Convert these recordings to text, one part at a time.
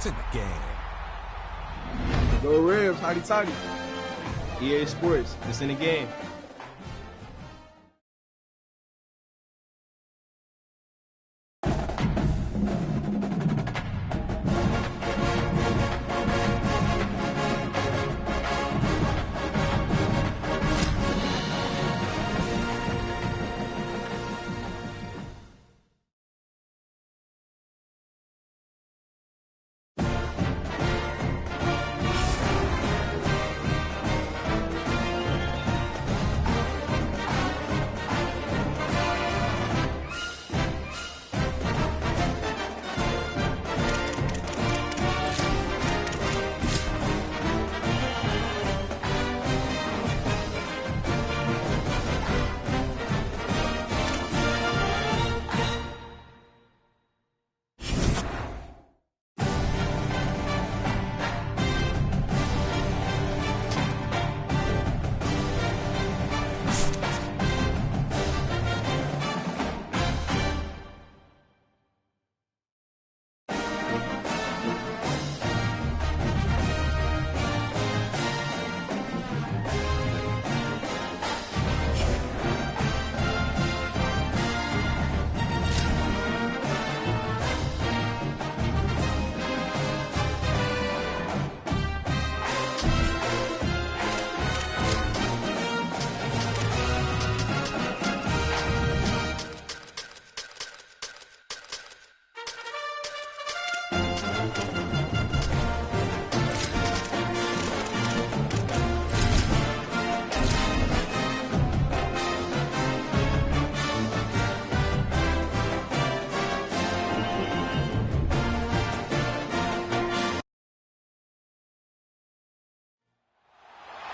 It's in the game. Go Rams, hotty toddy. EA Sports, it's in the game.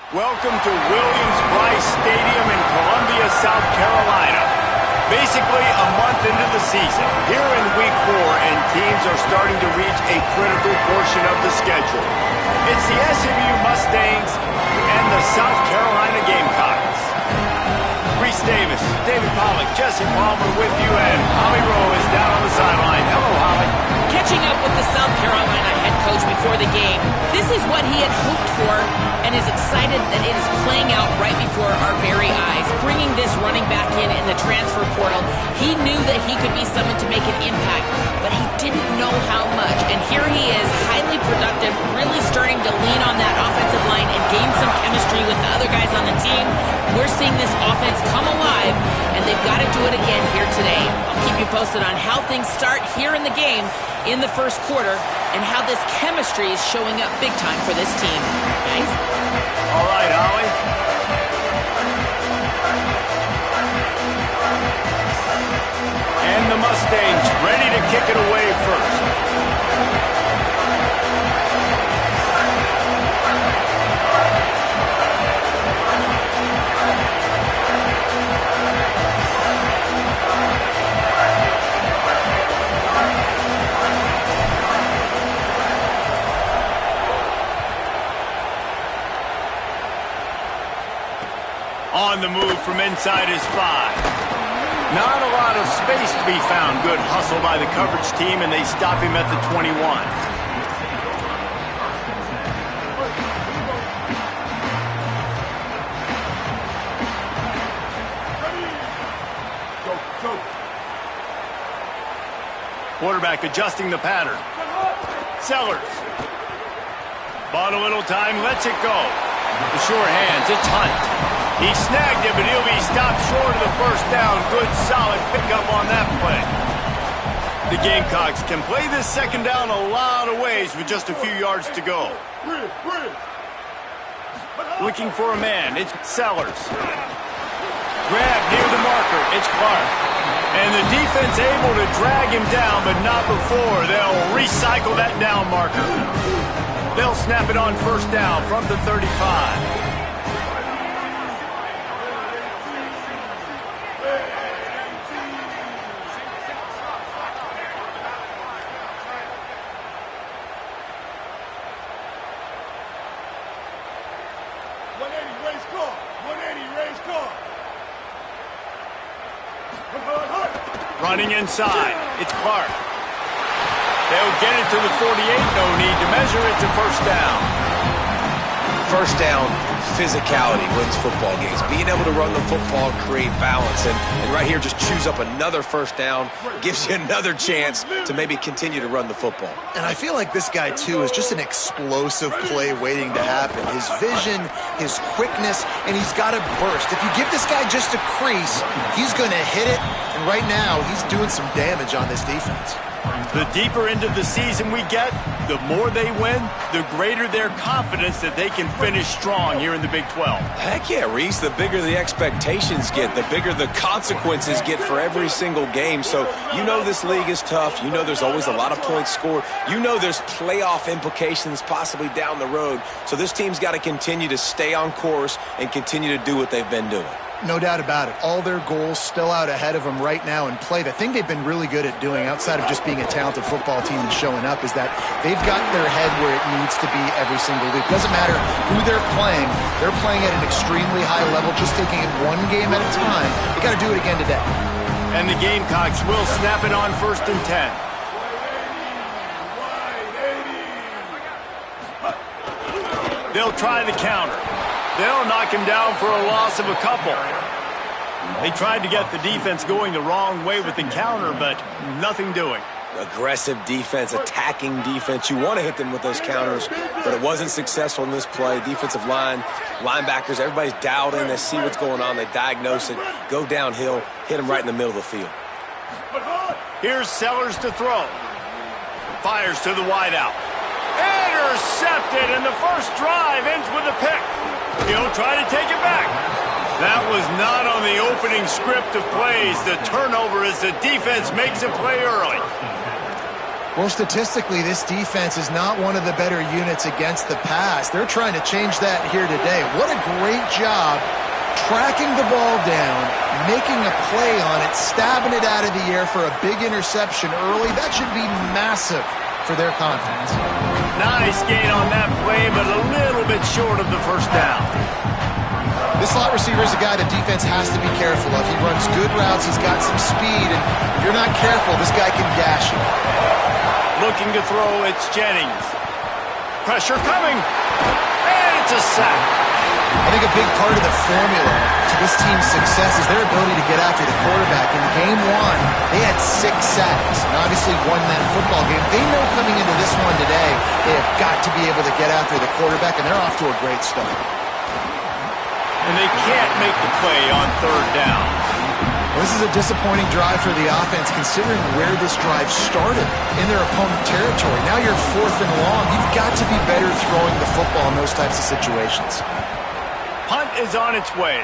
Welcome to Williams-Brice Stadium in Columbia, South Carolina. Basically a month into the season, here in Week 4, and teams are starting to reach a critical portion of the schedule. It's the SMU Mustangs and the South Carolina Gamecocks. Reese Davis, David Pollock, Jesse Palmer with you, and Holly Rowe is down on the sideline. Hello, Holly. Catching up with the South Carolina head coach before the game, this is what he had hoped for and is excited that it is playing out right before our very eyes. Bringing this running back in the transfer portal, he knew that he could be someone to make an impact, but he didn't know how much. And here he is, highly productive, really starting to lean on that offensive line and gain some chemistry with the other guys on the team. We're seeing this offense come alive, and they've got to do it again here today. I'll keep you posted on how things start here in the game in the first quarter and how this chemistry is showing up big time for this team. Guys? All right, Holly. And the Mustangs ready to kick it away first. On the move from inside his 5. Not a lot of space to be found. Good hustle by the coverage team, and they stop him at the 21. Quarterback adjusting the pattern. Sellers. Bought a little time, lets it go. The sure hands, it's Hunt. He snagged it, but he'll be stopped short of the first down. Good, solid pickup on that play. The Gamecocks can play this second down a lot of ways with just a few yards to go. Looking for a man, it's Sellers. Grab near the marker, it's Clark. And the defense able to drag him down, but not before. They'll recycle that down marker. They'll snap it on first down from the 35. Running inside, it's Clark. They'll get it to the 48. No need to measure it to first down. First down, physicality wins football games. Being able to run the football, create balance, and right here just choose up another first down, gives you another chance to maybe continue to run the football. And I feel like this guy, too, is just an explosive play waiting to happen. His vision, his quickness, and he's got to burst. If you give this guy just a crease, he's going to hit it, and right now he's doing some damage on this defense. The deeper into the season we get, the more they win, the greater their confidence that they can finish strong here in the Big 12. Heck yeah, Reese. The bigger the expectations get, the bigger the consequences get for every single game. So you know this league is tough. You know there's always a lot of points scored. You know there's playoff implications possibly down the road. So this team's got to continue to stay on course and continue to do what they've been doing. No doubt about it. All their goals still out ahead of them right now in play. The thing they've been really good at doing, outside of just being a talented football team and showing up, is that they've got their head where it needs to be every single week. Doesn't matter who they're playing at an extremely high level, just taking it one game at a time. They got to do it again today. And the Gamecocks will snap it on 1st and 10. They'll try the counter. They'll knock him down for a loss of a couple. They tried to get the defense going the wrong way with the counter, but nothing doing. Aggressive defense, attacking defense. You want to hit them with those counters, but it wasn't successful in this play. Defensive line, linebackers, everybody's dialed in. They see what's going on. They diagnose it, go downhill, hit them right in the middle of the field. Here's Sellers to throw. Fires to the wideout. Intercepted, and the first drive ends with a pick. He'll try to take it back. That was not on the opening script of plays. The turnover as the defense makes a play early. Well, statistically, this defense is not one of the better units against the pass. They're trying to change that here today. What a great job tracking the ball down, making a play on it, stabbing it out of the air for a big interception early. That should be massive for their confidence. Nice gain on that play, but a little bit short of the first down. This slot receiver is a guy the defense has to be careful of. He runs good routes, he's got some speed, and if you're not careful, this guy can gash you. Looking to throw, it's Jennings. Pressure coming, and it's a sack. I think a big part of the formula to this team's success is their ability to get after the quarterback. In game one, they had 6 sacks and obviously won that football game. They know coming into this one today, they have got to be able to get after the quarterback, and they're off to a great start. And they can't make the play on 3rd down. Well, this is a disappointing drive for the offense, considering where this drive started in their opponent territory. Now you're 4th and long. You've got to be better throwing the football in those types of situations. Punt is on its way.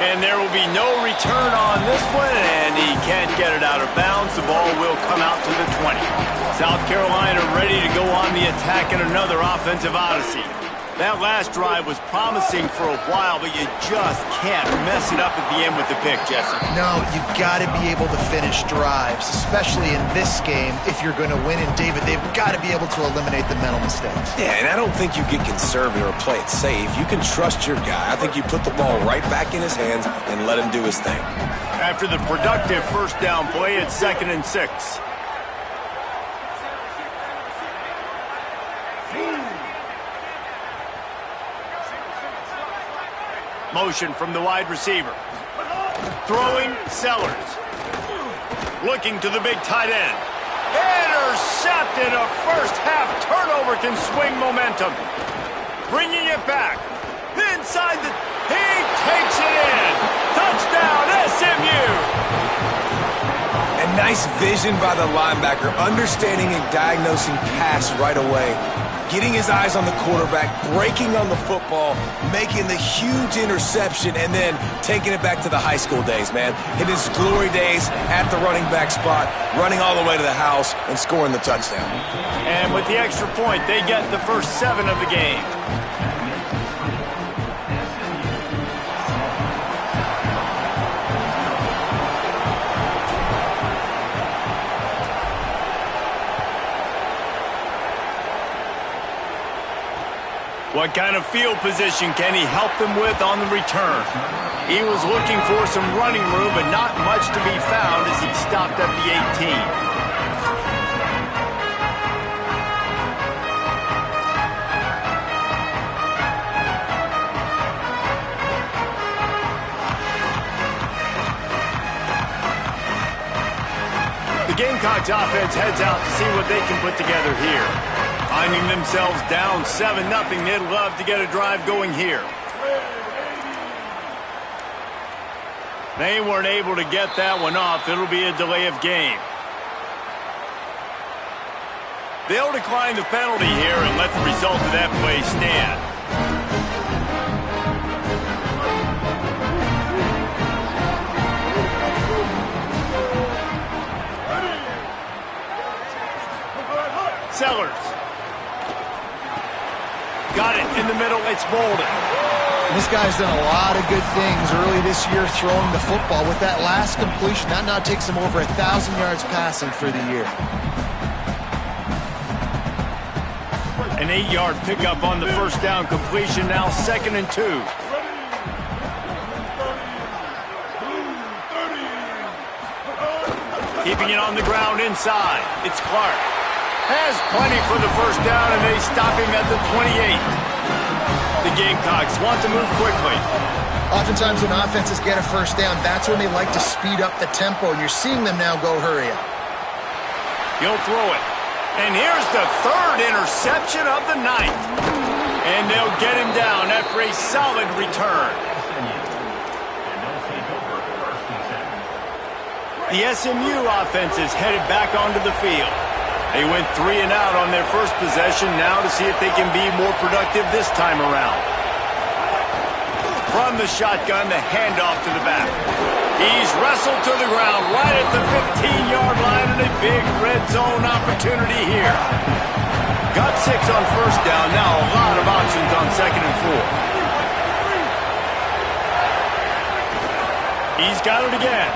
And there will be no return on this one, and he can't get it out of bounds. The ball will come out to the 20. South Carolina ready to go on the attack in another offensive odyssey. That last drive was promising for a while, but you just can't mess it up at the end with the pick, Jesse. No, you've got to be able to finish drives, especially in this game if you're going to win. And, David, they've got to be able to eliminate the mental mistakes. Yeah, and I don't think you get conservative or play it safe. You can trust your guy. I think you put the ball right back in his hands and let him do his thing. After the productive first down play, it's 2nd and 6. Motion from the wide receiver. Throwing, Sellers. Looking to the big tight end. Intercepted. A first-half turnover can swing momentum. Bringing it back. Inside the... He takes it in. Touchdown, SMU. And nice vision by the linebacker, understanding and diagnosing pass right away. Getting his eyes on the quarterback, breaking on the football, making the huge interception, and then taking it back to the high school days, man. In his glory days at the running back spot, running all the way to the house and scoring the touchdown. And with the extra point, they get the first 7 of the game. What kind of field position can he help them with on the return? He was looking for some running room, but not much to be found as he stopped stopped at the 18. The Gamecocks offense heads out to see what they can put together here. Finding themselves down 7-0, they'd love to get a drive going here. They weren't able to get that one off. It'll be a delay of game. They'll decline the penalty here and let the result of that play stand. Sellers. Got it in the middle. It's Bolden. This guy's done a lot of good things early this year throwing the football. With that last completion, that now takes him over 1,000 yards passing for the year. An 8-yard pickup on the first down completion, now 2nd and 2. Keeping it on the ground inside. It's Clark. Has plenty for the first down, and they stop him at the 28. The Gamecocks want to move quickly. Oftentimes when offenses get a first down, that's when they like to speed up the tempo, and you're seeing them now go hurry up. He'll throw it. And here's the 3rd interception of the night. And they'll get him down after a solid return. The SMU offense is headed back onto the field. They went 3 and out on their first possession, now to see if they can be more productive this time around. From the shotgun, the handoff to the back. He's wrestled to the ground right at the 15-yard line, and a big red zone opportunity here. Got 6 on first down, now a lot of options on 2nd and 4. He's got it again.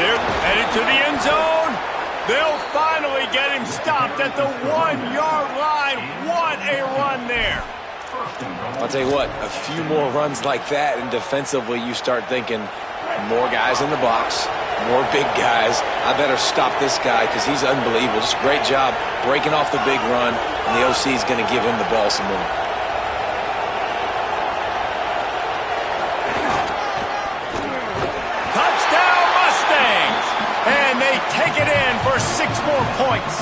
They're headed to the end zone. They'll finally get him stopped at the 1-yard line. What a run there. I'll tell you what, a few more runs like that, and defensively you start thinking more guys in the box, more big guys. I better stop this guy because he's unbelievable. Just a great job breaking off the big run, and the OC is going to give him the ball some more. Touchdown Mustangs! And they take it in for 6 more points.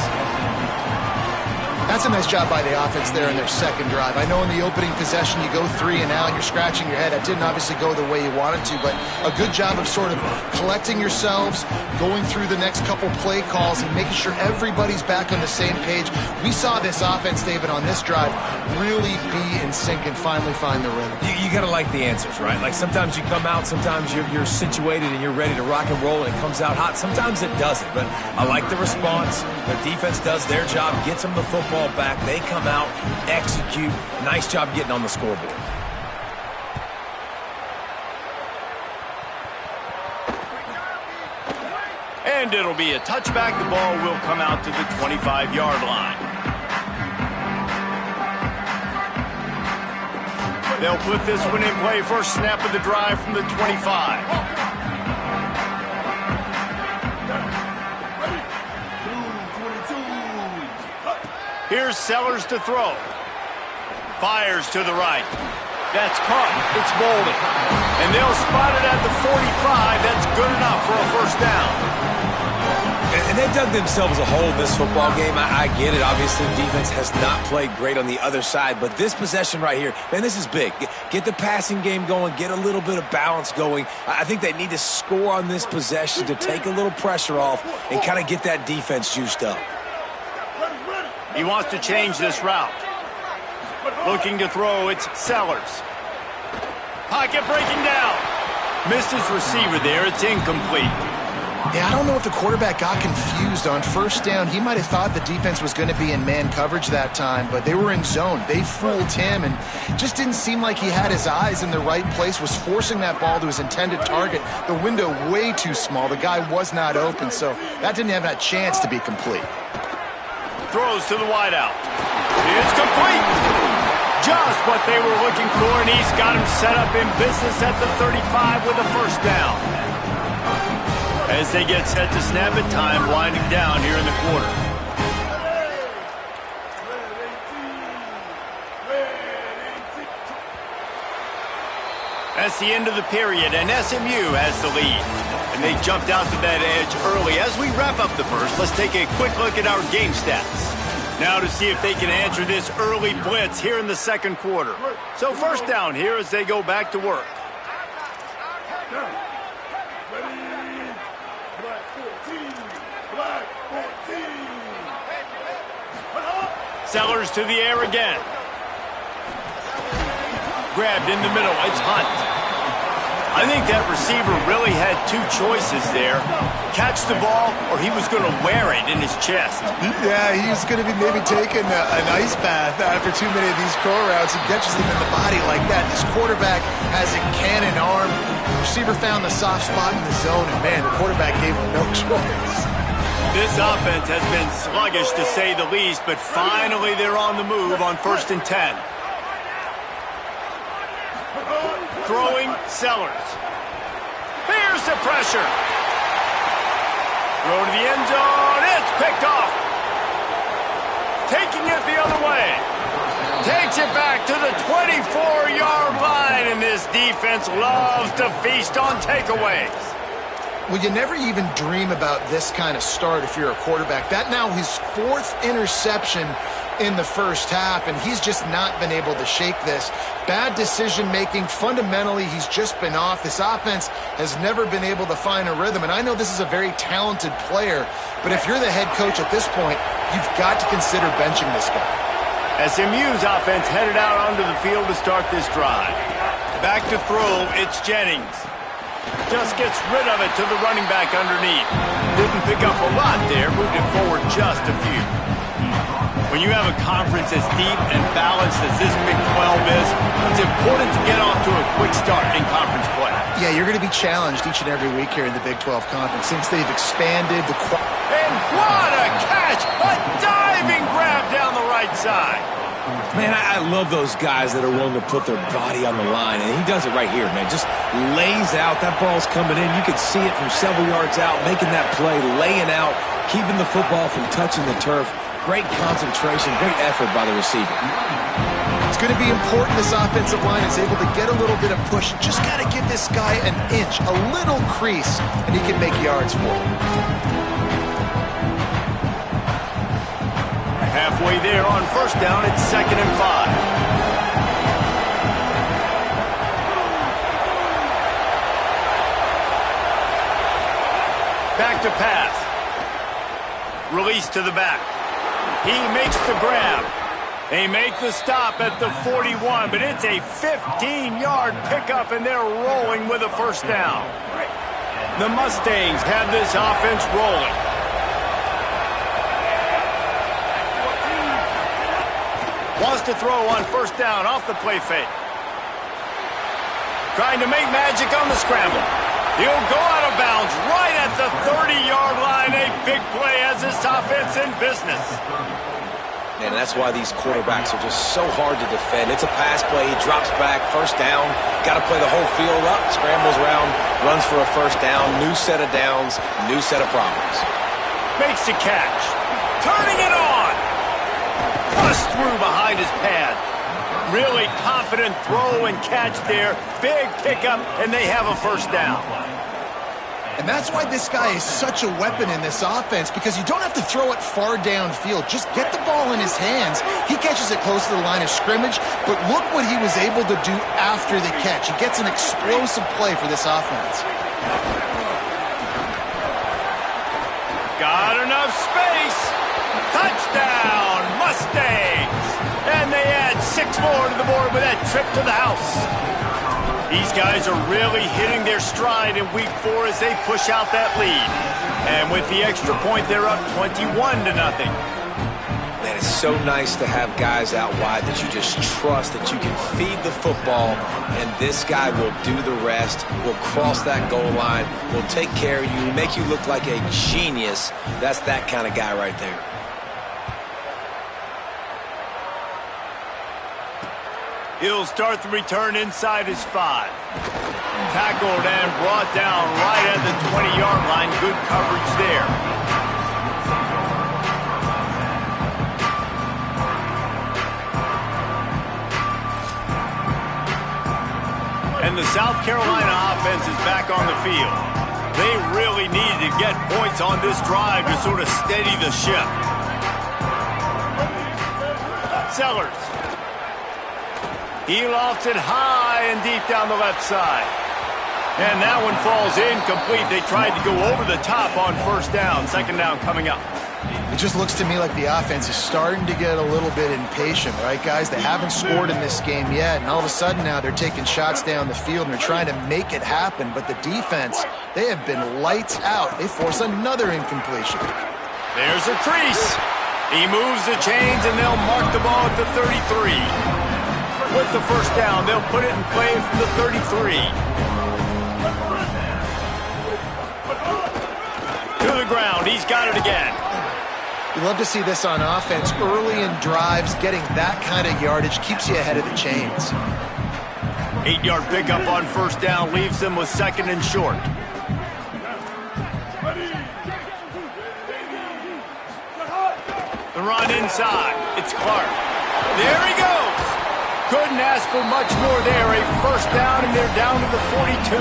That's a nice job by the offense there in their second drive. I know in the opening possession you go 3 and out, you're scratching your head. That didn't obviously go the way you wanted to, but a good job of sort of collecting yourselves, going through the next couple play calls, and making sure everybody's back on the same page. We saw this offense, David, on this drive really be in sync and finally find the rhythm. You got to like the answers, right? Like sometimes you come out, sometimes you're situated and you're ready to rock and roll and it comes out hot. Sometimes it doesn't, but I like the response. Their defense does their job, gets them the football back. They come out, execute. Nice job getting on the scoreboard. And it'll be a touchback. The ball will come out to the 25-yard line. They'll put this one in play. First snap of the drive from the 25. Here's Sellers to throw. Fires to the right. That's caught. It's Bolden. And they'll spot it at the 45. That's good enough for a first down. And they've dug themselves a hole in this football game. I get it. Obviously, defense has not played great on the other side. But this possession right here, man, this is big. Get the passing game going. Get a little bit of balance going. I think they need to score on this possession to take a little pressure off and kind of get that defense juiced up. He wants to change this route. Looking to throw, it's Sellers. Pocket breaking down. Missed his receiver there. It's incomplete. Yeah, I don't know if the quarterback got confused on first down. He might have thought the defense was going to be in man coverage that time, but they were in zone. They fooled him and just didn't seem like he had his eyes in the right place, was forcing that ball to his intended target. The window way too small. The guy was not open, so that didn't have that chance to be complete. Throws to the wideout. It's complete. Just what they were looking for, and he's got him set up in business at the 35 with a first down. as they get set to snap at time, winding down here in the quarter. That's the end of the period, and SMU has the lead. And they jumped out to that edge early. As we wrap up the first, let's take a quick look at our game stats. Now to see if they can answer this early blitz here in the second quarter. So first down here as they go back to work. Sellers to the air again. Grabbed in the middle. It's Hunt. I think that receiver really had two choices there. Catch the ball, or he was going to wear it in his chest. Yeah, he was going to be maybe taking an ice bath after too many of these curl routes. He catches them in the body like that. This quarterback has a cannon arm. The receiver found the soft spot in the zone, and man, the quarterback gave him no choice. This offense has been sluggish to say the least, but finally they're on the move on 1st and 10. Throwing, Sellers. Here's the pressure. Throw to the end zone. It's picked off. Taking it the other way. Takes it back to the 24-yard line, and this defense loves to feast on takeaways. Well, you never even dream about this kind of start if you're a quarterback. That now his 4th interception in the first half, and he's just not been able to shake this. Bad decision-making. Fundamentally, he's just been off. This offense has never been able to find a rhythm, and I know this is a very talented player, but if you're the head coach at this point, you've got to consider benching this guy. SMU's offense headed out onto the field to start this drive. Back to throw, it's Jennings. Just gets rid of it to the running back underneath. Didn't pick up a lot there, moved it forward just a few. When you have a conference as deep and balanced as this Big 12 is, it's important to get off to a quick start in conference play. Yeah, you're going to be challenged each and every week here in the Big 12 Conference since they've expanded the... And what a catch! A diving grab down the right side. Man, I love those guys that are willing to put their body on the line, and he does it right here, man. Just lays out. That ball's coming in. You can see it from several yards out, making that play, laying out, keeping the football from touching the turf. Great concentration, great effort by the receiver. It's going to be important this offensive line is able to get a little bit of push. Just got to give this guy an inch, a little crease, and he can make yards for him. Halfway there on 1st down, it's 2nd and 5. Back to pass. Release to the back. He makes the grab. They make the stop at the 41, but it's a 15-yard pickup, and they're rolling with a 1st down. The Mustangs have this offense rolling. Wants to throw on 1st down off the play fake. Trying to make magic on the scramble. He'll go out of bounds right at the 30-yard line. A big play as this offense in business. And that's why these quarterbacks are just so hard to defend. It's a pass play. He drops back. 1st down. Got to play the whole field up. Scrambles around. Runs for a 1st down. New set of downs. New set of problems. Makes the catch. Turning it on. Bust through behind his pad. Really confident throw and catch there. Big pickup, and they have a 1st down. And that's why this guy is such a weapon in this offense, because you don't have to throw it far downfield. Just get the ball in his hands. He catches it close to the line of scrimmage, but look what he was able to do after the catch. He gets an explosive play for this offense. Got enough space. Touchdown, Mustangs. And they add 6 more to the board with that trip to the house. These guys are really hitting their stride in week 4 as they push out that lead. And with the extra point, they're up 21-0. Man, it's so nice to have guys out wide that you just trust that you can feed the football, and this guy will do the rest, will cross that goal line, will take care of you, make you look like a genius. That's that kind of guy right there. He'll start the return inside his 5. Tackled and brought down right at the 20-yard line. Good coverage there. And the South Carolina offense is back on the field. They really needed to get points on this drive to sort of steady the ship. Sellers. He lofts it high and deep down the left side. And that one falls incomplete. They tried to go over the top on first down. Second down coming up. It just looks to me like the offense is starting to get a little bit impatient, right, guys? They haven't scored in this game yet, and all of a sudden now they're taking shots down the field and they're trying to make it happen. But the defense, they have been lights out. They force another incompletion. There's a crease. He moves the chains, and they'll mark the ball at the 33. With the first down, they'll put it in play from the 33. To the ground. He's got it again. You love to see this on offense. Early in drives, getting that kind of yardage keeps you ahead of the chains. 8-yard pickup on first down leaves them with second and short. The run inside. It's Clark. There he goes. Couldn't ask for much more there. A first down, and they're down to the 42.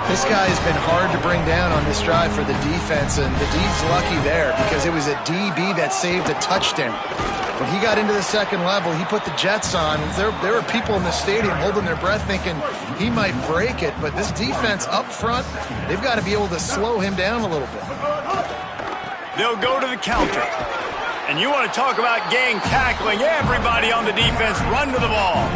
This guy has been hard to bring down on this drive for the defense, and the D's lucky there because it was a DB that saved a touchdown. When he got into the second level, he put the Jets on. There were people in the stadium holding their breath thinking he might break it, but this defense up front, they've got to be able to slow him down a little bit. They'll go to the counter. And you want to talk about gang tackling. Everybody on the defense run to the ball.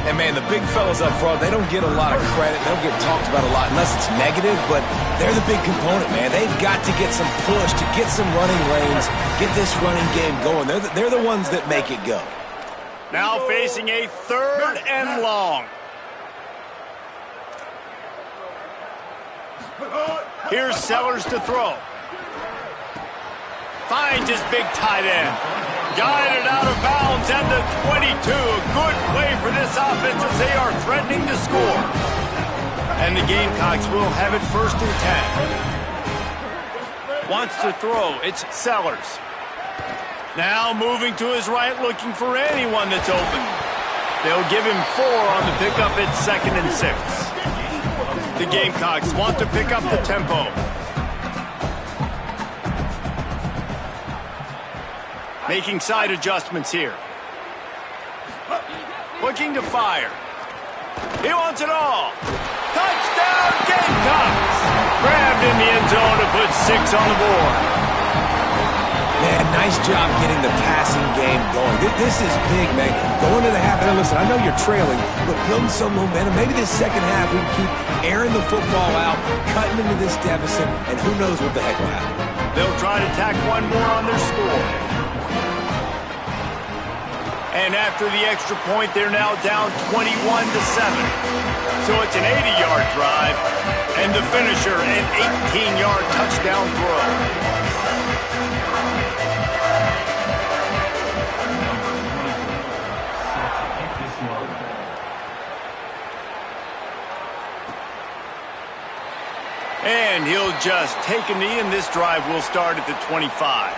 And, man, the big fellas up front, they don't get a lot of credit. They don't get talked about a lot unless it's negative, but they're the big component, man. They've got to get some push, to get some running lanes, get this running game going. They're the ones that make it go. Now facing a third and long. Here's Sellers to throw. Finds his big tight end. Guided out of bounds at the 22. A good play for this offense as they are threatening to score. And the Gamecocks will have it first and 10. Wants to throw. It's Sellers. Now moving to his right, looking for anyone that's open. They'll give him 4 on the pickup at second and 6. The Gamecocks want to pick up the tempo. Making side adjustments here. Looking to fire. He wants it all. Touchdown, Gamecocks! Grabbed in the end zone to put 6 on the board. Man, nice job getting the passing game going. This is big, man. Going to the half. Now, listen, I know you're trailing, but building some momentum. Maybe this second half we can keep airing the football out, cutting into this deficit, and who knows what the heck will happen. They'll try to tack one more on their score. And after the extra point, they're now down 21-7. So it's an 80-yard drive, and the finisher, an 18-yard touchdown throw. And he'll just take a knee, and this drive will start at the 25.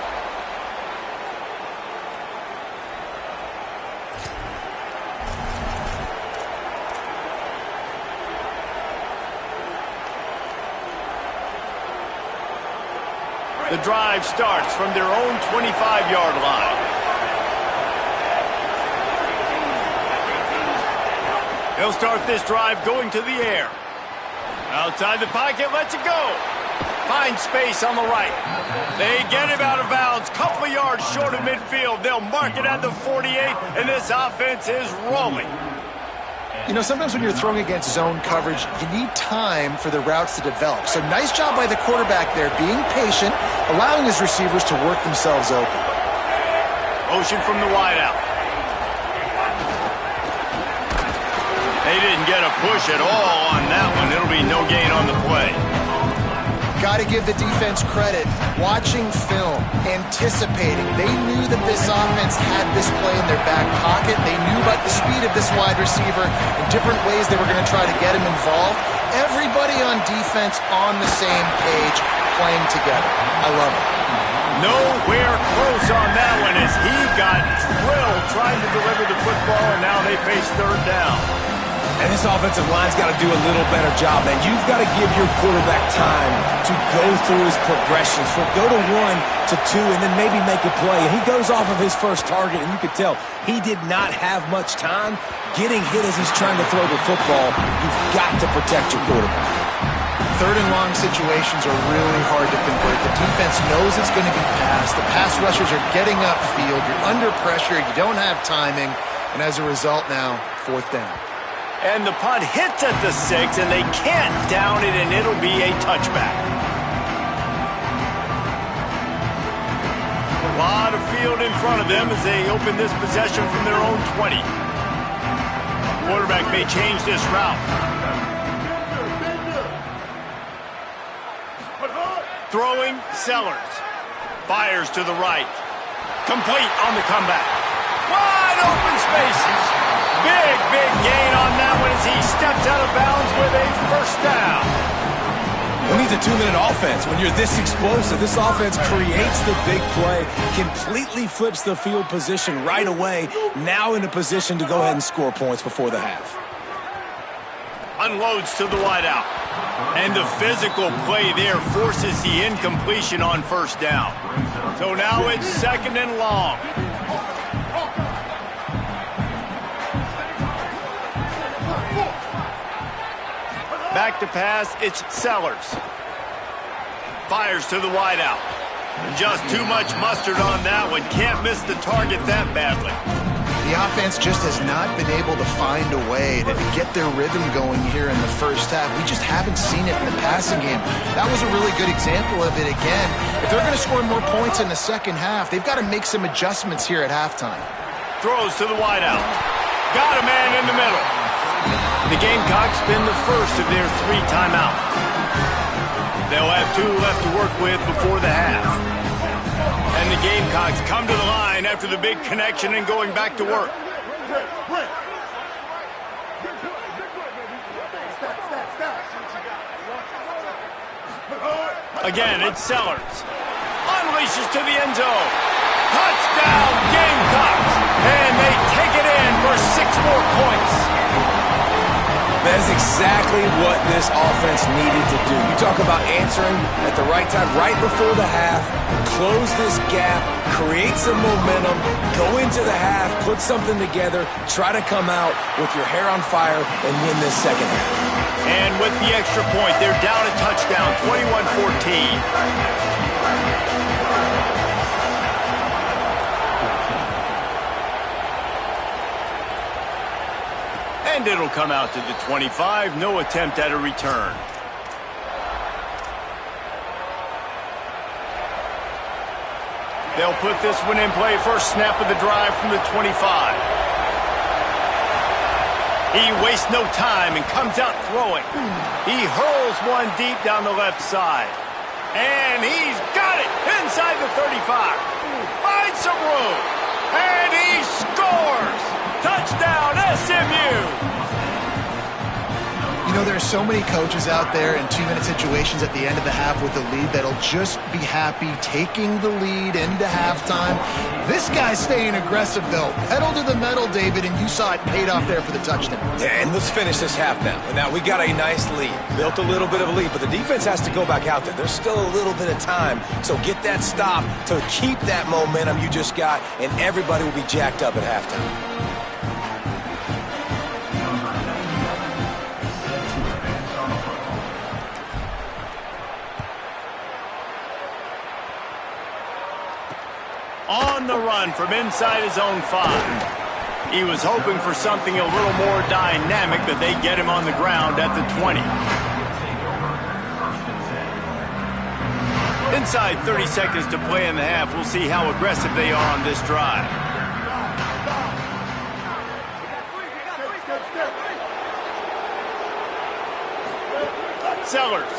The drive starts from their own 25-yard line. He'll start this drive going to the air. Outside the pocket, lets it go. Finds space on the right. They get him out of bounds. Couple of yards short of midfield. They'll mark it at the 48, and this offense is rolling. You know, sometimes when you're throwing against zone coverage, you need time for the routes to develop. So nice job by the quarterback there, being patient, allowing his receivers to work themselves open. Motion from the wideout. They didn't get a push at all on that one. It'll be no gain on the play. Got to give the defense credit. Watching film, anticipating. They knew that this offense had this play in their back pocket. They knew about the speed of this wide receiver and different ways they were going to try to get him involved. Everybody on defense on the same page, playing together. I love it. Nowhere close on that one as he got drilled trying to deliver the football, and now they face third down. And this offensive line's got to do a little better job, man. You've got to give your quarterback time to go through his progressions. Go to 1 to 2 and then maybe make a play. And he goes off of his first target, and you could tell he did not have much time getting hit as he's trying to throw the football. You've got to protect your quarterback. Third and long situations are really hard to convert. The defense knows it's going to be passed. The pass rushers are getting upfield. You're under pressure. You don't have timing. And as a result now, fourth down. And the punt hits at the 6, and they can't down it, and it'll be a touchback. A lot of field in front of them as they open this possession from their own 20. Quarterback may change this route. Throwing, Sellers. Fires to the right. Complete on the comeback. Wide open spaces. Big gain on that one as he steps out of bounds with a first down. Who needs a 2-minute offense? When you're this explosive, this offense creates the big play, completely flips the field position right away, now in a position to go ahead and score points before the half. Unloads to the wideout. And the physical play there forces the incompletion on first down. So now it's second and long. Back to pass, it's Sellers. Fires to the wideout. Just too much mustard on that one. Can't miss the target that badly. The offense just has not been able to find a way to get their rhythm going here in the first half. We just haven't seen it in the passing game. That was a really good example of it again. If they're going to score more points in the second half, they've got to make some adjustments here at halftime. Throws to the wideout. Got a man in the middle. The Gamecocks spend the first of their 3 timeouts. They'll have 2 left to work with before the half. And the Gamecocks come to the line after the big connection and going back to work. Again, it's Sellers. Unleashes to the end zone. Touchdown, Gamecocks! And they take it in for 6 more points. That is exactly what this offense needed to do. You talk about answering at the right time, right before the half, close this gap, create some momentum, go into the half, put something together, try to come out with your hair on fire and win this second half. And with the extra point, they're down a touchdown, 21-14. And it'll come out to the 25. No attempt at a return. They'll put this one in play. First snap of the drive from the 25. He wastes no time and comes out throwing. He hurls one deep down the left side. And he's got it inside the 35. Finds some room. And he scores. Touchdown, SMU! You know, there's so many coaches out there in 2-minute situations at the end of the half with the lead that'll just be happy taking the lead into halftime. This guy's staying aggressive, though. Pedal to the metal, David, and you saw it paid off there for the touchdown. Yeah, and let's finish this half now. And now we got a nice lead. Built a little bit of a lead, but the defense has to go back out there. There's still a little bit of time. So get that stop to keep that momentum you just got, and everybody will be jacked up at halftime. On the run from inside his own 5. He was hoping for something a little more dynamic, but they get him on the ground at the 20. Inside 30 seconds to play in the half. We'll see how aggressive they are on this drive. Sellers.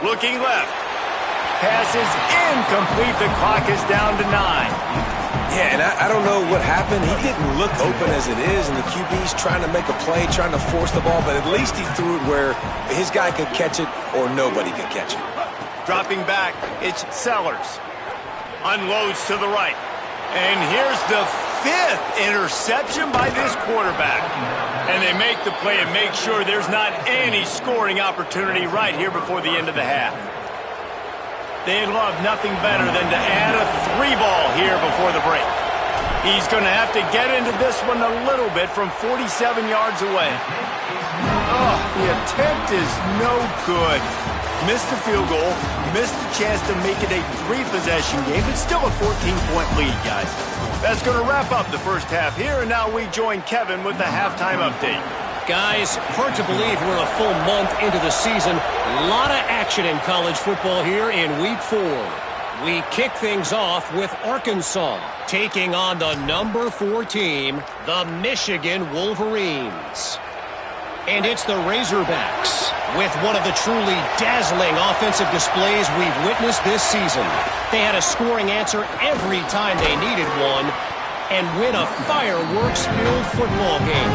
Looking left. Pass is incomplete. The clock is down to 9. Yeah, and I don't know what happened. He didn't look open as it is, and the QB's trying to make a play, trying to force the ball, but at least he threw it where his guy could catch it or nobody could catch it. Dropping back, it's Sellers. Unloads to the right. And here's the 5th interception by this quarterback. And they make the play and make sure there's not any scoring opportunity right here before the end of the half. They'd love nothing better than to add a 3-ball here before the break. He's going to have to get into this one a little bit from 47 yards away. Oh, the attempt is no good. Missed the field goal, missed the chance to make it a 3-possession game, but still a 14-point lead, guys. That's going to wrap up the first half here, and now we join Kevin with the halftime update. Guys, hard to believe we're a full month into the season. A lot of action in college football here in Week 4. We kick things off with Arkansas taking on the number 4 team, the Michigan Wolverines. And it's the Razorbacks with one of the truly dazzling offensive displays we've witnessed this season. They had a scoring answer every time they needed one and win a fireworks-filled football game.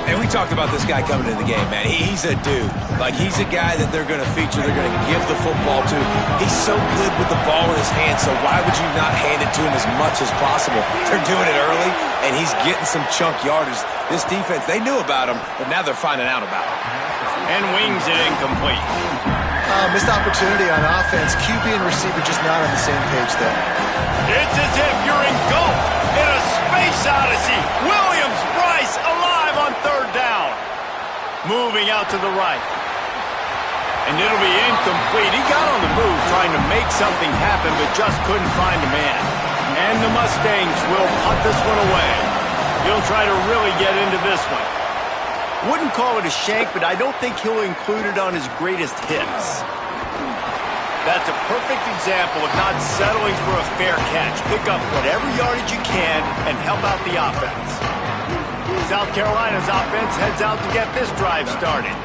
And we talked about this guy coming into the game, man. He's a dude. Like, he's a guy that they're going to feature, they're going to give the football to. He's so good with the ball in his hands, so why would you not hand it to him as much as possible? They're doing it early, and he's getting some chunk yardage. This defense, they knew about him, but now they're finding out about him. And wings it incomplete. Missed opportunity on offense. QB and receiver just not on the same page there. It's as if you're engulfed in a space odyssey. Williams-Brice alive on 3rd down. Moving out to the right. And it'll be incomplete. He got on the move trying to make something happen, but just couldn't find a man. And the Mustangs will punt this one away. He'll try to really get into this one. Wouldn't call it a shank, but I don't think he'll include it on his greatest hits. That's a perfect example of not settling for a fair catch. Pick up whatever yardage you can and help out the offense. South Carolina's offense heads out to get this drive started.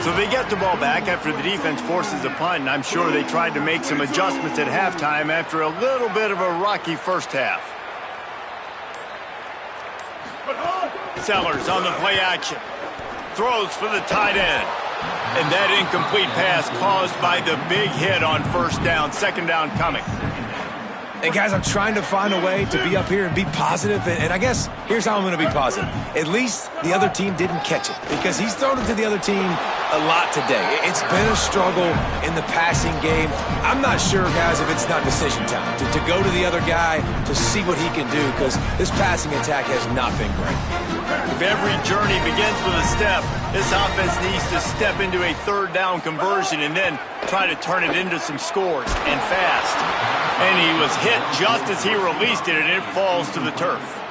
So they get the ball back after the defense forces a punt, and I'm sure they tried to make some adjustments at halftime after a little bit of a rocky first half. Sellers on the play action. Throws for the tight end. And that incomplete pass caused by the big hit on 1st down. 2nd down coming. And guys, I'm trying to find a way to be up here and be positive, and I guess here's how I'm going to be positive. At least the other team didn't catch it, because he's thrown it to the other team a lot today. It's been a struggle in the passing game. I'm not sure, guys, if it's not decision time to go to the other guy to see what he can do, because this passing attack has not been great. If every journey begins with a step, this offense needs to step into a 3rd down conversion and then try to turn it into some scores, and fast. And he was hit just as he released it, and it falls to the turf.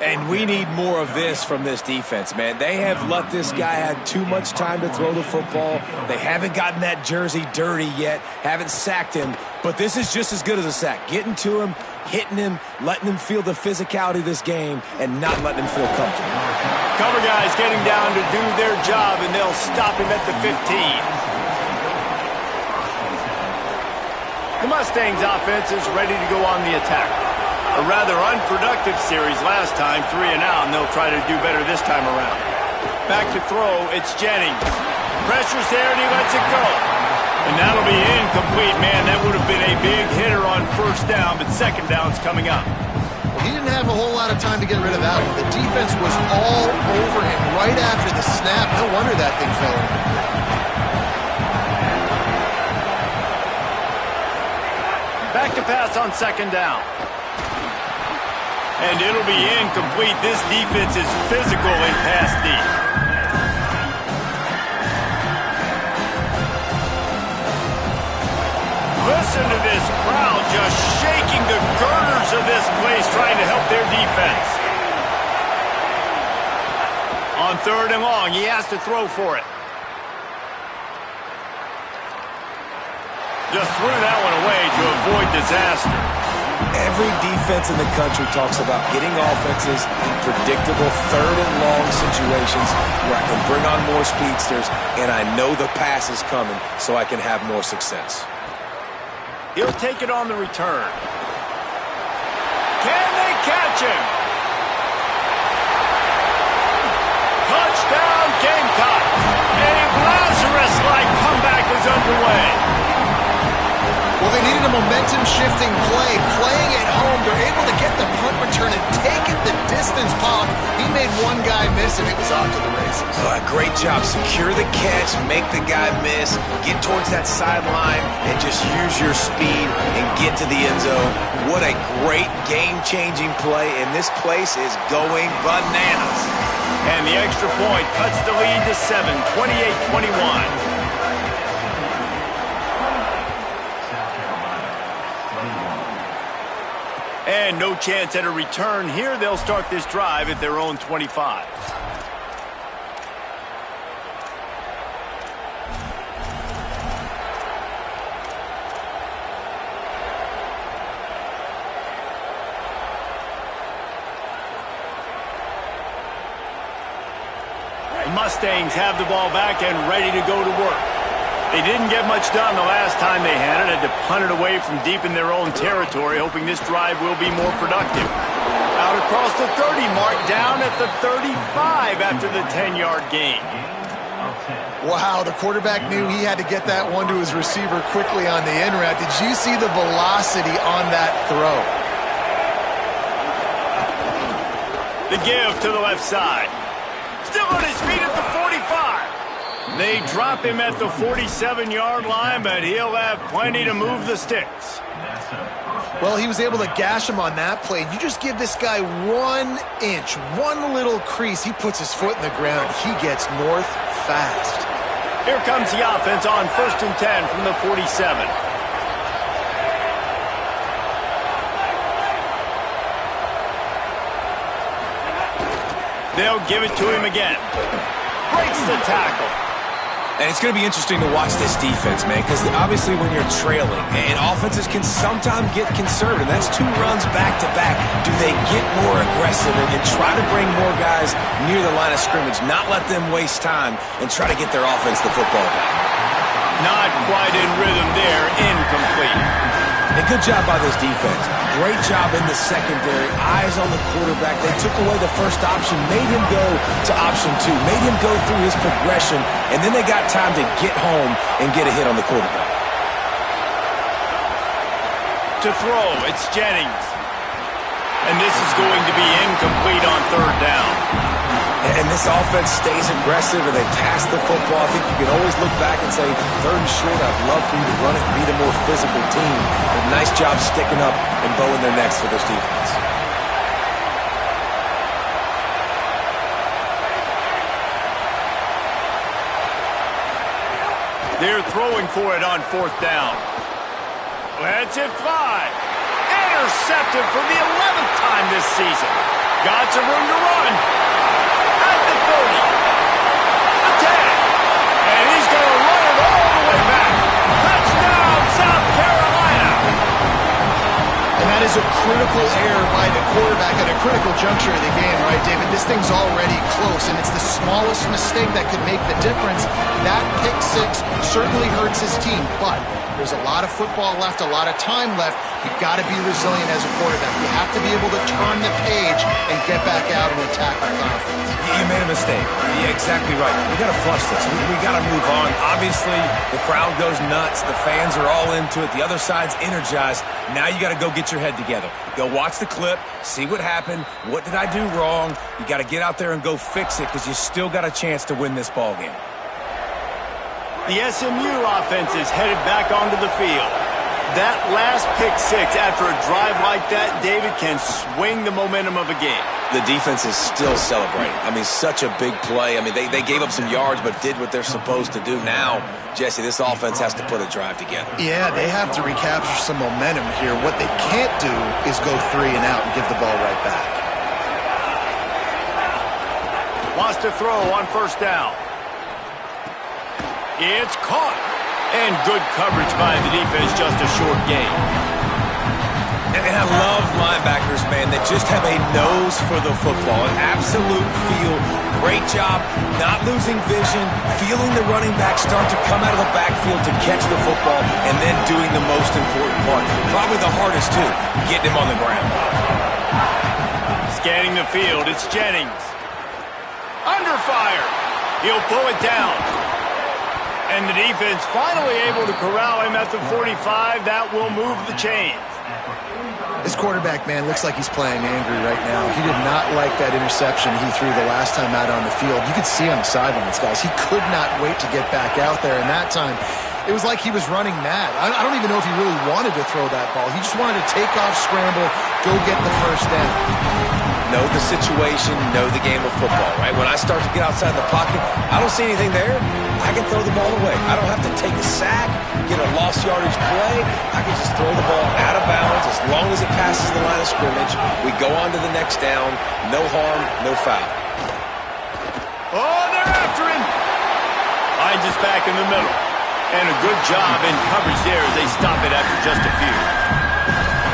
And we need more of this from this defense, man. They have let this guy have too much time to throw the football. They haven't gotten that jersey dirty yet, haven't sacked him. But this is just as good as a sack. Getting to him, hitting him, letting him feel the physicality of this game, and not letting him feel comfortable. Cover guys getting down to do their job, and they'll stop him at the 15. The Mustangs offense is ready to go on the attack. A rather unproductive series last time, 3 and out, and they'll try to do better this time around. Back to throw, it's Jennings. Pressure's there, and he lets it go. And that'll be incomplete, man. That would have been a big hitter on 1st down, but 2nd down's coming up. He didn't have a whole lot of time to get rid of that one. The defense was all over him right after the snap. No wonder that thing fell in. Back to pass on 2nd down. And it'll be incomplete. This defense is physical in pass deep. Listen to this crowd just shaking the girders of this place, trying to help their defense. On 3rd and long, he has to throw for it. Just threw that one away to avoid disaster. Every defense in the country talks about getting offenses in predictable 3rd and long situations where I can bring on more speedsters and I know the pass is coming so I can have more success. He'll take it on the return. Can they catch him? Touchdown, Gamecocks. A Lazarus-like comeback is underway. Well, they needed a momentum-shifting play. Playing at home, they're able to get the punt return and take it the distance. Pollock, he made one guy miss, and it was off to the races. Great job. Secure the catch, make the guy miss, get towards that sideline, and just use your speed and get to the end zone. What a great game-changing play, and this place is going bananas. And the extra point cuts the lead to 7, 28-21. And no chance at a return here. They'll start this drive at their own 25. Mustangs have the ball back and ready to go to work. They didn't get much done the last time they had it. Had to punt it away from deep in their own territory, hoping this drive will be more productive. Out across the 30 mark, down at the 35 after the 10-yard gain. Wow, the quarterback knew he had to get that one to his receiver quickly on the in route. Did you see the velocity on that throw? The give to the left side. Still on his feet at the 45. They drop him at the 47-yard line, but he'll have plenty to move the sticks. Well, he was able to gash him on that play. You just give this guy 1 inch, one little crease. He puts his foot in the ground. He gets north fast. Here comes the offense on 1st and 10 from the 47. They'll give it to him again. Breaks the tackle. And it's going to be interesting to watch this defense, man, because obviously when you're trailing, and offenses can sometimes get conservative. That's 2 runs back-to-back. Do they get more aggressive and try to bring more guys near the line of scrimmage, not let them waste time, and try to get their offense the football back? Not quite in rhythm there. Incomplete. A good job by this defense. Great job in the secondary. Eyes on the quarterback. They took away the first option, made him go to option 2, made him go through his progression, and then they got time to get home and get a hit on the quarterback. To throw, it's Jennings. And this is going to be incomplete on 3rd down. And this offense stays aggressive and they pass the football. I think you can always look back and say, 3rd and short, I'd love for you to run it and be the more physical team. But nice job sticking up and bowing their necks for this defense. They're throwing for it on 4th down. Lets it fly. Intercepted for the 11th time this season. Got some room to run. At the 30. The 10. And he's going to run it all the way back. Touchdown, South Carolina. And that is a critical error by the quarterback at a critical juncture of the game, right, David? This thing's already close, and it's the smallest mistake that could make the difference. That pick 6 certainly hurts his team, but there's a lot of football left, a lot of time left. You've got to be resilient as a quarterback. You have to be able to turn the page and get back out and attack with confidence. You made a mistake. Yeah, exactly right. We got to flush this. We got to move on. Obviously, the crowd goes nuts. The fans are all into it. The other side's energized. Now you got to go get your head together. Go watch the clip, see what happened. What did I do wrong? You got to get out there and go fix it because you still got a chance to win this ball game. The SMU offense is headed back onto the field. That last pick 6 after a drive like that, David, can swing the momentum of a game. The defense is still celebrating. I mean, such a big play. I mean, they gave up some yards but did what they're supposed to do. Now, Jesse, this offense has to put a drive together. Yeah, they have to recapture some momentum here. What they can't do is go 3 and out and give the ball right back. Wants to throw on 1st down. It's caught. And good coverage by the defense, just a short gain. And I love linebackers, man, that just have a nose for the football, an absolute feel. Great job not losing vision, feeling the running back start to come out of the backfield to catch the football, and then doing the most important part. Probably the hardest, too, getting him on the ground. Scanning the field, it's Jennings. Under fire. He'll pull it down. And the defense finally able to corral him at the 45. That will move the chains. This quarterback, man, looks like he's playing angry right now. He did not like that interception he threw the last time out on the field. You could see on the sidelines, guys. He could not wait to get back out there, and that time it was like he was running mad. I don't even know if he really wanted to throw that ball. He just wanted to take off, scramble, go get the first down. Know the situation, know the game of football, right? When I start to get outside the pocket, I don't see anything there. I can throw the ball away. I don't have to take a sack, get a lost yardage play. I can just throw the ball out of bounds as long as it passes the line of scrimmage. We go on to the next down. No harm, no foul. Oh, they're after him. Finds us back in the middle. And a good job in coverage there as they stop it after just a few.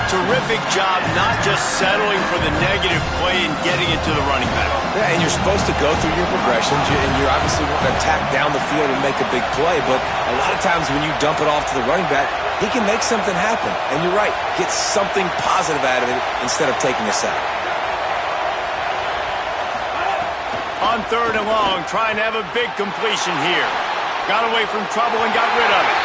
Terrific job not just settling for the negative play and getting it to the running back. Yeah, and you're supposed to go through your progressions, and you're obviously want to attack down the field and make a big play, but a lot of times when you dump it off to the running back, he can make something happen. And you're right, get something positive out of it instead of taking a sack. On 3rd and long, trying to have a big completion here. Got away from trouble and got rid of it.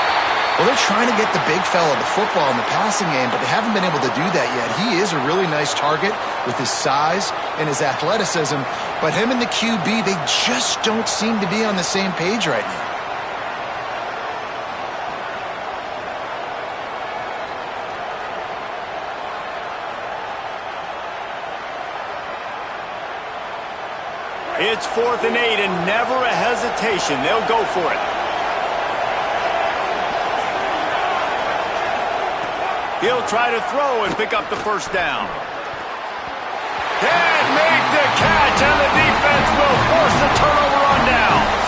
Well, they're trying to get the big fella the football in the passing game, but they haven't been able to do that yet. He is a really nice target with his size and his athleticism, but him and the QB, they just don't seem to be on the same page right now. It's 4th and 8 and never a hesitation. They'll go for it. He'll try to throw and pick up the first down. Can't make the catch, and the defense will force the turnover on downs.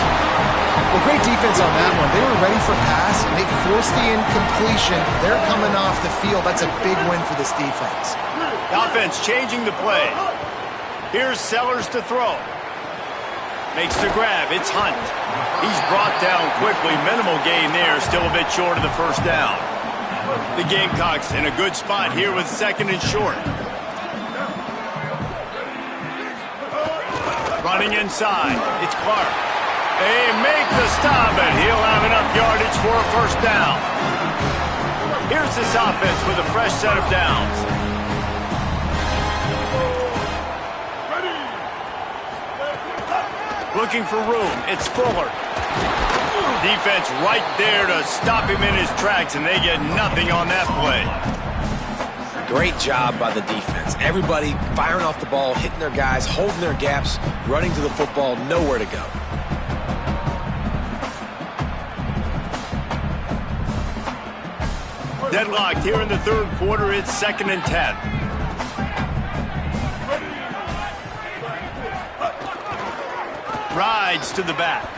Well, great defense on that one. They were ready for pass, and they forced the incompletion. They're coming off the field. That's a big win for this defense. The offense changing the play. Here's Sellers to throw. Makes the grab. It's Hunt. He's brought down quickly. Minimal gain there. Still a bit short of the first down. The Gamecocks in a good spot here with 2nd and short. Running inside. It's Clark. They make the stop, and he'll have enough yardage for a first down. Here's this offense with a fresh set of downs. Looking for room. It's Fuller. Defense right there to stop him in his tracks, and they get nothing on that play. Great job by the defense. Everybody firing off the ball, hitting their guys, holding their gaps, running to the football, nowhere to go. Deadlocked here in the 3rd quarter. It's 2nd and 10. Rides to the back.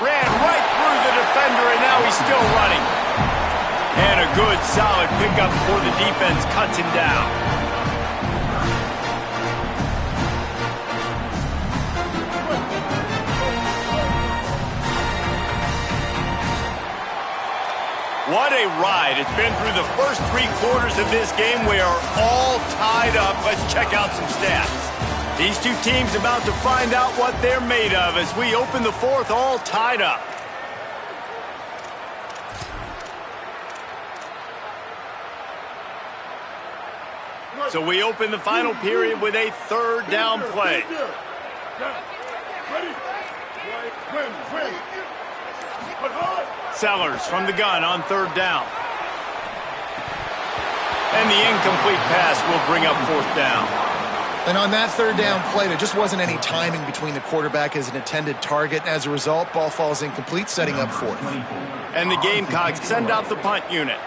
Ran right through the defender, and now he's still running. And a good, solid pickup before the defense cuts him down. What a ride. It's been through the first 3 quarters of this game. We are all tied up. Let's check out some stats. These two teams about to find out what they're made of as we open the 4th all tied up. So we open the final period with a 3rd down play. Sellers from the gun on 3rd down. And the incomplete pass will bring up 4th down. And on that 3rd down play, there just wasn't any timing between the quarterback as an intended target. As a result, ball falls incomplete, setting up 4th. And the Gamecocks send out the punt unit.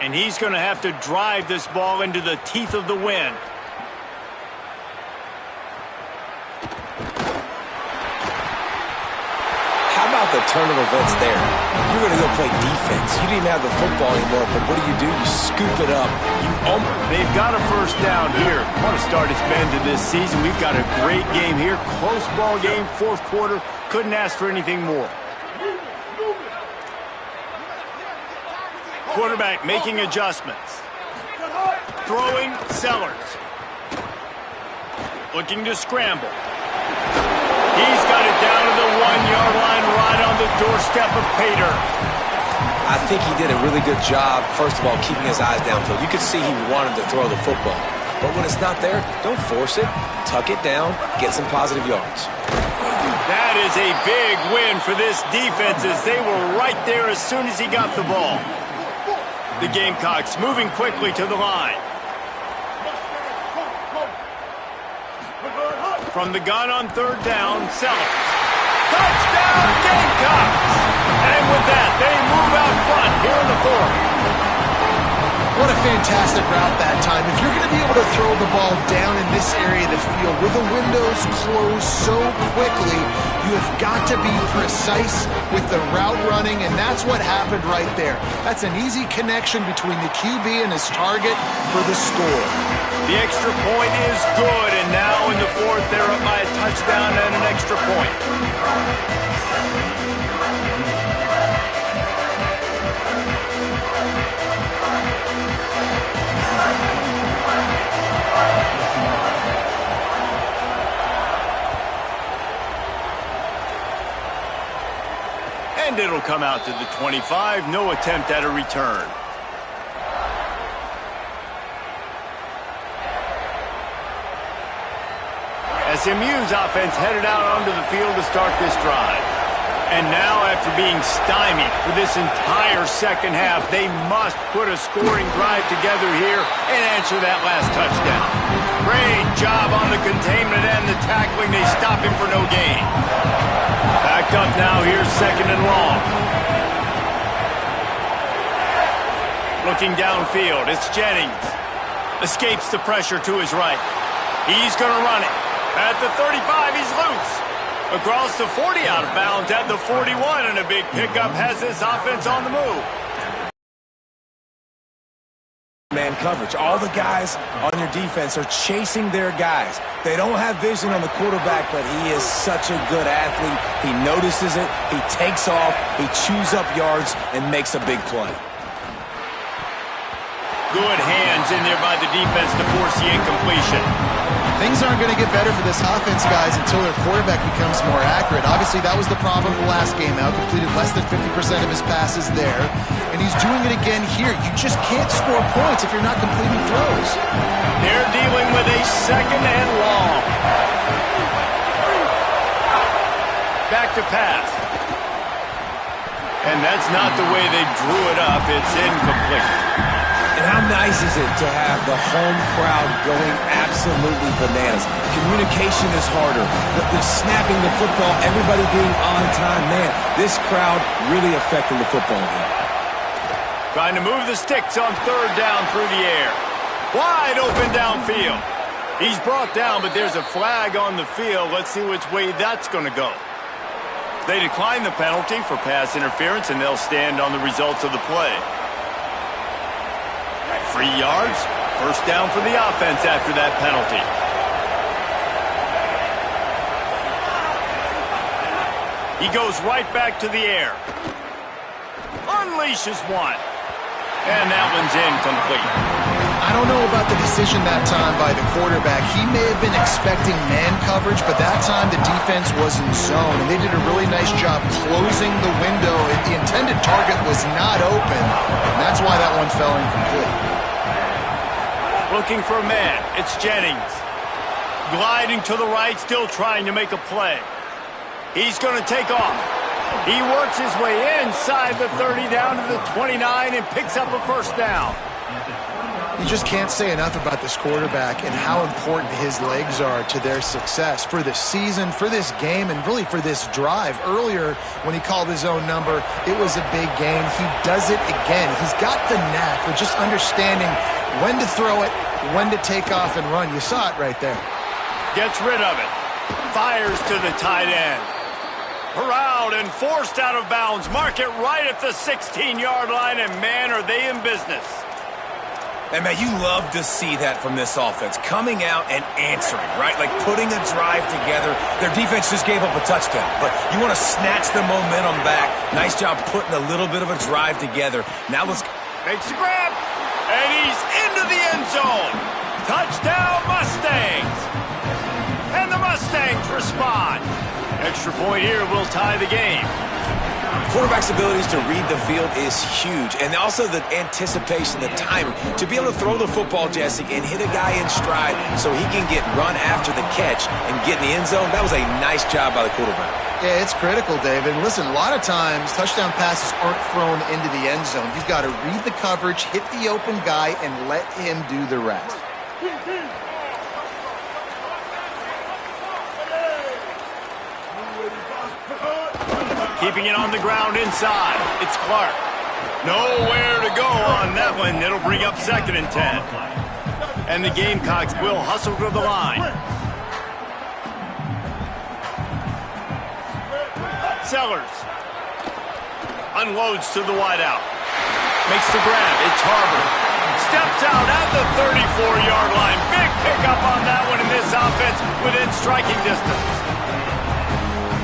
And he's going to have to drive this ball into the teeth of the wind. How about the turn of events there? You're going to go play defense. You didn't have the football anymore, but what do? You scoop it up. They've got a first down here. What a start it's been to this season. We've got a great game here. Close ball game, 4th quarter. Couldn't ask for anything more. Quarterback making adjustments. Throwing Sellers. looking to scramble. He's got it down to the 1-yard line right on the doorstep of pay dirt. I think he did a really good job, first of all, keeping his eyes downfield. You could see he wanted to throw the football. But when it's not there, don't force it. Tuck it down, get some positive yards. That is a big win for this defense as they were right there as soon as he got the ball. The Gamecocks moving quickly to the line. From the gun on third down, Sellers. Touchdown, Gamecocks! And with that, they move out front here in the fourth. What a fantastic route that time. If you're going to be able to throw the ball down in this area of the field where the windows close so quickly, you have got to be precise with the route running, and that's what happened right there. That's an easy connection between the QB and his target for the score. The extra point is good, and now in the fourth, they're up by a touchdown and an extra point. And it'll come out to the 25. No attempt at a return. SMU's offense headed out onto the field to start this drive. And now, after being stymied for this entire second half, they must put a scoring drive together here and answer that last touchdown. Great job on the containment and the tackling. They stop him for no gain. Back up now. Here's second and long. Looking downfield, it's Jennings. Escapes the pressure to his right. He's going to run it. At the 35, he's loose. Across the 40, out of bounds at the 41, and a big pickup has this offense on the move. Man coverage. All the guys on your defense are chasing their guys. They don't have vision on the quarterback, but he is such a good athlete. He notices it, he takes off, he chews up yards, and makes a big play. Good hands in there by the defense to force the incompletion. Things aren't going to get better for this offense, guys, until their quarterback becomes more accurate. Obviously, that was the problem the last game out. Completed less than 50% of his passes there. And he's doing it again here. You just can't score points if you're not completing throws. They're dealing with a second and long. Back to pass. And that's not the way they drew it up. It's incomplete. And how nice is it to have the home crowd going absolutely bananas? Communication is harder. The snapping the football, everybody being on time. Man, this crowd really affecting the football game. Trying to move the sticks on third down through the air. Wide open downfield. He's brought down, but there's a flag on the field. Let's see which way that's going to go. They decline the penalty for pass interference, and they'll stand on the results of the play. 3 yards, first down for the offense after that penalty. He goes right back to the air. Unleashes one. And that one's incomplete. I don't know about the decision that time by the quarterback. He may have been expecting man coverage, but that time the defense was in zone, and they did a really nice job closing the window. The intended target was not open, and that's why that one fell incomplete. Looking for a man. It's Jennings. Gliding to the right, still trying to make a play. He's going to take off. He works his way inside the 30 down to the 29 and picks up a first down. You just can't say enough about this quarterback and how important his legs are to their success for this season, for this game, and really for this drive. Earlier, when he called his own number, it was a big gain. He does it again. He's got the knack of just understanding when to throw it, when to take off and run. You saw it right there. Gets rid of it. Fires to the tight end. Corralled and forced out of bounds. Mark it right at the 16-yard line, and man, are they in business. And, man, you love to see that from this offense. Coming out and answering, right? Like putting a drive together. Their defense just gave up a touchdown, but you want to snatch the momentum back. Nice job putting a little bit of a drive together. Now let's... Makes the grab, and he's into the end zone. Touchdown, Mustangs. And the Mustangs respond. Extra point here will tie the game. Quarterback's abilities to read the field is huge, and also the anticipation, the timing. To be able to throw the football, Jesse, and hit a guy in stride so he can get run after the catch and get in the end zone, that was a nice job by the quarterback. Yeah, it's critical, David. Listen, a lot of times touchdown passes aren't thrown into the end zone. You've got to read the coverage, hit the open guy, and let him do the rest. Keeping it on the ground inside. It's Clark. Nowhere to go on that one. It'll bring up 2nd and 10. And the Gamecocks will hustle to the line. Sellers. Unloads to the wideout. Makes the grab. It's Harbor. Steps out at the 34-yard line. Big pickup on that one in this offense within striking distance.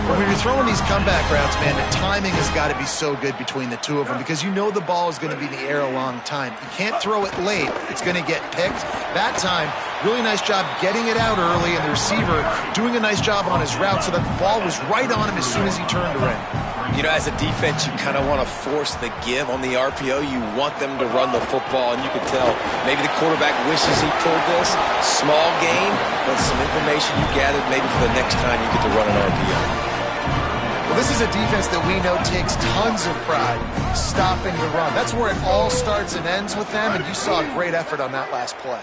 When you're throwing these comeback routes, man, the timing has got to be so good between the two of them because you know the ball is going to be in the air a long time. You can't throw it late. It's going to get picked. That time, really nice job getting it out early, and the receiver doing a nice job on his route so that the ball was right on him as soon as he turned around. You know, as a defense, you kind of want to force the give on the RPO. You want them to run the football, and you can tell maybe the quarterback wishes he pulled this. Small gain, but some information you gathered maybe for the next time you get to run an RPO. Well, this is a defense that we know takes tons of pride stopping the run. That's where it all starts and ends with them, and you saw a great effort on that last play.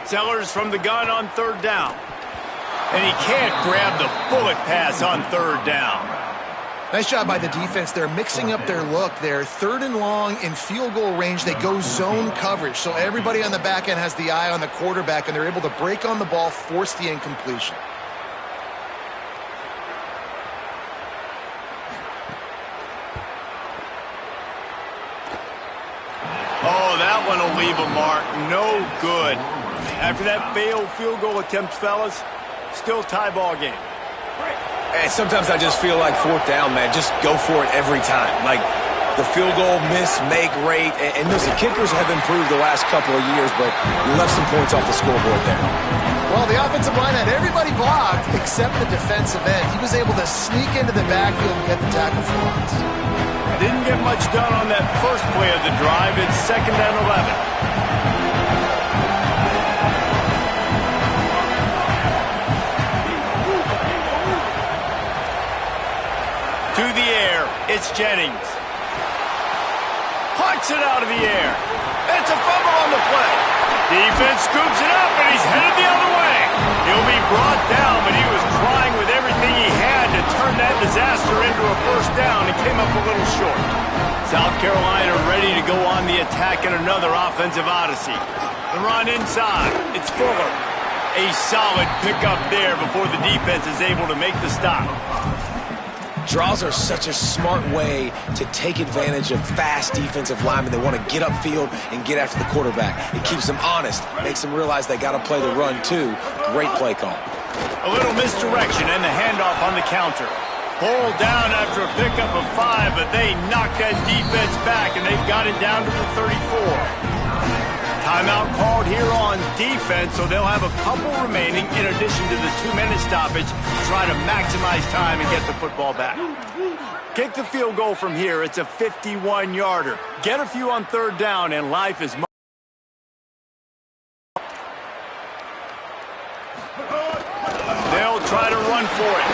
Sellers from the gun on 3rd down. And he can't grab the bullet pass on 3rd down. Nice job by the defense. They're mixing up their look there. 3rd and long in field goal range. They go zone coverage. So everybody on the back end has the eye on the quarterback, and they're able to break on the ball, force the incompletion. Oh, that one will leave a mark. No good. After that failed field goal attempt, fellas, still tie ball game. And sometimes I just feel like 4th down, man. Just go for it every time. Like the field goal miss, make great. And listen, kickers have improved the last couple of years, but you left some points off the scoreboard there. Well, the offensive line had everybody blocked except the defensive end. He was able to sneak into the backfield and get the tackle for once. Didn't get much done on that first play of the drive. It's 2nd and 11. To the air, it's Jennings. Punts it out of the air. It's a fumble on the play. Defense scoops it up, and he's headed the other way. He'll be brought down, but he was trying with everything he had to turn that disaster into a 1st down and came up a little short. South Carolina ready to go on the attack in another offensive odyssey. The run inside. It's Fuller. A solid pickup there before the defense is able to make the stop. Draws are such a smart way to take advantage of fast defensive linemen. They want to get upfield and get after the quarterback. It keeps them honest, makes them realize they got to play the run too. Great play call. A little misdirection and the handoff on the counter. Pulled down after a pickup of 5, but they knocked that defense back, and they've got it down to the 34. Timeout called here on defense, so they'll have a couple remaining in addition to the 2-minute stoppage to try to maximize time and get the football back. Kick the field goal from here. It's a 51-yarder. Get a few on 3rd down, and life is they'll try to run for it.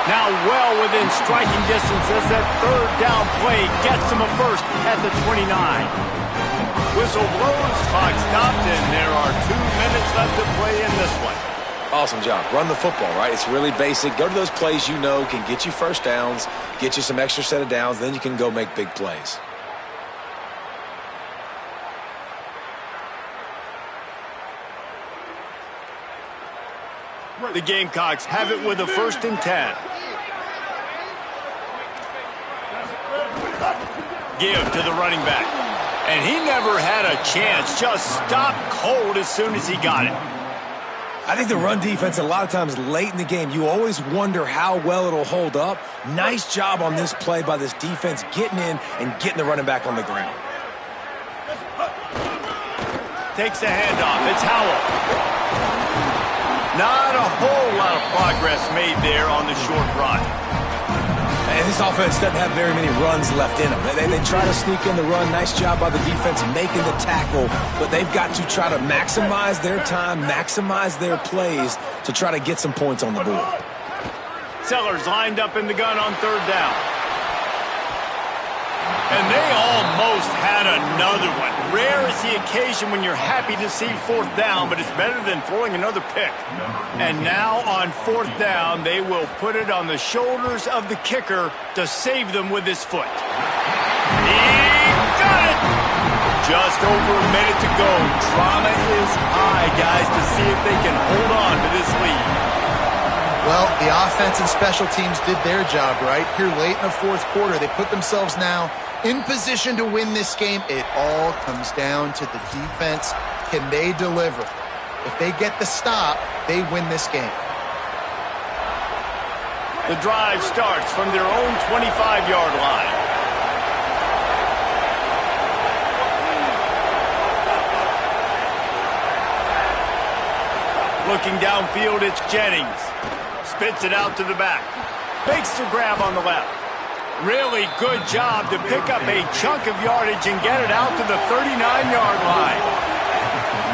Now well within striking distance as that 3rd down play gets them a first at the 29. Whistle blows, clock stopped, and there are 2 minutes left to play in this one. Awesome job. Run the football, right? It's really basic. Go to those plays you know can get you 1st downs, get you some extra set of downs, then you can go make big plays. The Gamecocks have it with a 1st and 10. Give to the running back. And he never had a chance. Just stopped cold as soon as he got it. I think the run defense, a lot of times late in the game, you always wonder how well it'll hold up. Nice job on this play by this defense, getting in and getting the running back on the ground. Takes the handoff. It's Howell. Not a whole lot of progress made there on the short run. And this offense doesn't have very many runs left in them. They try to sneak in the run. Nice job by the defense making the tackle. But they've got to try to maximize their time, maximize their plays to try to get some points on the board. Sellers lined up in the gun on third down. And they almost had another one. Rare is the occasion when you're happy to see fourth down, but it's better than throwing another pick. And now on fourth down, they will put it on the shoulders of the kicker to save them with his foot. He got it! Just over a minute to go. Drama is high, guys, to see if they can hold on to this lead. Well, the offense and special teams did their job, right? Here late in the fourth quarter, they put themselves now in position to win this game. It all comes down to the defense. Can they deliver? If they get the stop, they win this game. The drive starts from their own 25-yard line. Looking downfield, it's Jennings. Spits it out to the back. Makes the grab on the left. Really good job to pick up a chunk of yardage and get it out to the 39-yard line.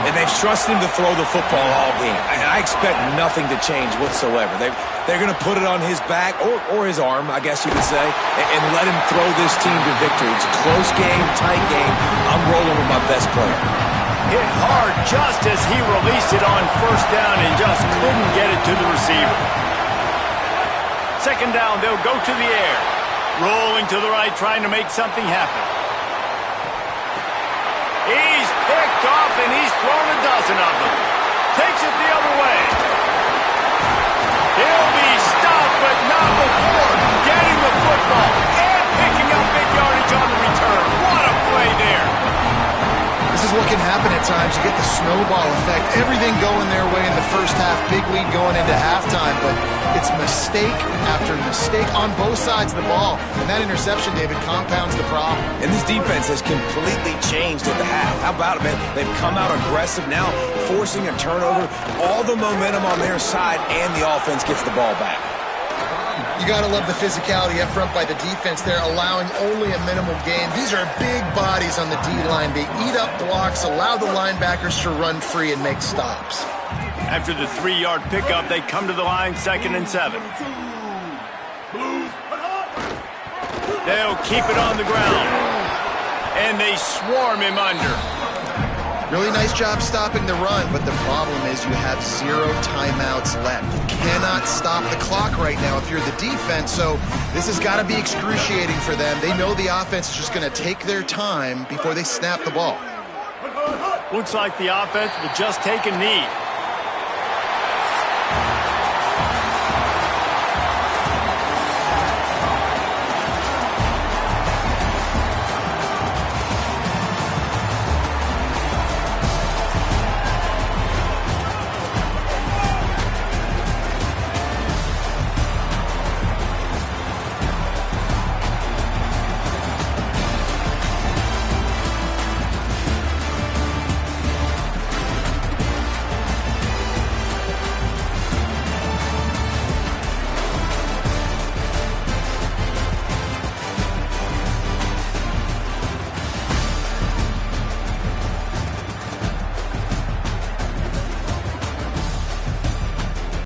And they've trusted him to throw the football all game. I expect nothing to change whatsoever. They're going to put it on his back, or his arm, I guess you could say, and let him throw this team to victory. It's a close game, tight game. I'm rolling with my best player. Hit hard just as he released it on first down and just couldn't get it to the receiver. Second down, they'll go to the air. Rolling to the right, trying to make something happen. He's picked off, and he's thrown a dozen of them. Takes it the other way. He'll be stopped, but not before getting the football and picking up big yardage on the return. What a play there. This is what can happen at times. You get the snowball effect. Everything going their way in the first half. Big lead going into halftime, but it's mistake after mistake on both sides of the ball. And that interception, David, compounds the problem. And this defense has completely changed at the half. How about it, man? They've come out aggressive now, forcing a turnover. All the momentum on their side, and the offense gets the ball back. You got to love the physicality up front by the defense there, allowing only a minimal gain. These are big bodies on the D-line. They eat up blocks, allow the linebackers to run free and make stops. After the 3-yard pickup, they come to the line, 2nd and 7. They'll keep it on the ground, and they swarm him under. Really nice job stopping the run, but the problem is you have 0 timeouts left. You cannot stop the clock right now if you're the defense, so this has got to be excruciating for them. They know the offense is just going to take their time before they snap the ball. Looks like the offense will just take a knee.